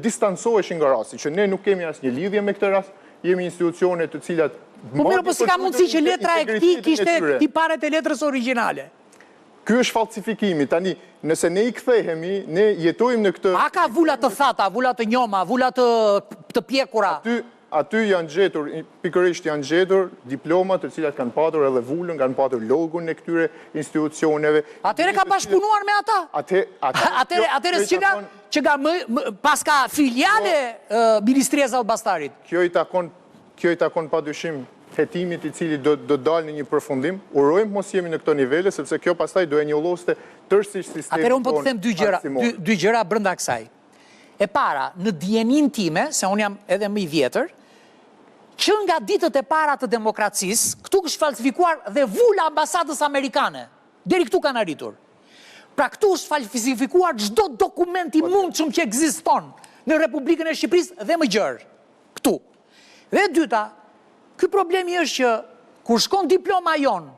distancoheshin nga rasti, që ne nuk kemi asnjë lidhje me këtë rast, jemi institucione të cilat... Po mirë, po si ka mundësi që letra e këtij kishte tiparet e letrës origjinale? Ky është falsifikimi. Tani, nëse ne i kthehemi, ne jetojmë në këtë... A ka vula të thata, vula të njoma, vula të pjekura? Aty janë gjetur, pikërisht janë gjetur diplomat të cilat kanë patur edhe vulën, kanë patur logun e këtyre institucioneve. Atëre ka bashkëpunuar me ata? Atëre që ka pas ka filiale Ministria e Zallbastarit? Kjo i takon padyshim hetimit i cili do dalë në një përfundim. Urojmë mos jemi në këto nivele, sepse kjo pastaj do e njolloste tërësisht sistemin tonë. Atëre unë po të them dy gjëra brenda kësaj. E para, në dijenin time, se unë jam edhe më i vjetër, që nga ditët e para të demokracisë, këtu është falsifikuar dhe vula ambasadës amerikane. Deri këtu kanë arritur. Pra këtu është falsifikuar çdo dokument i mundshëm që ekziston në Republikën e Shqipërisë dhe më gjërë. Këtu. Dhe dyta, ky problemi është që kur shkon diploma jon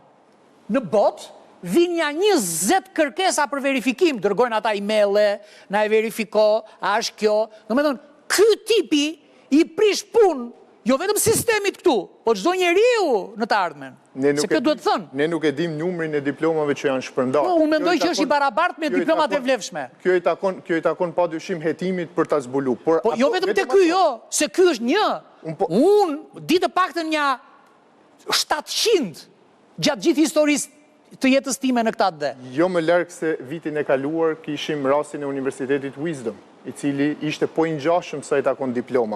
në botë, vinë ja 20 kërkesa për verifikim, dërgojnë ata email-e, na e verifiko, a është kjo. Domethënë, ky tipi i prish punë, jo vetëm sistemit këtu, po çdo njeriu në të ardhmen. Se kjo duhet thënë. Ne nuk e dim numrin e diplomave që janë shpërndarë. Po, unë mendoj që është i barabartë me diplomat e vlefshme. Kjo i takon padyshim hetimit për ta zbuluar. Po jo vetëm te ky, jo, se ky është një. Unë di të paktën një 700 gjatë gjithë historisë të jetës time në këtë atë. Jo më larg se vitin e kaluar kishim rastin e Universitetit Wisdom, i cili ishte po i ngjashëm sa i takon diploma.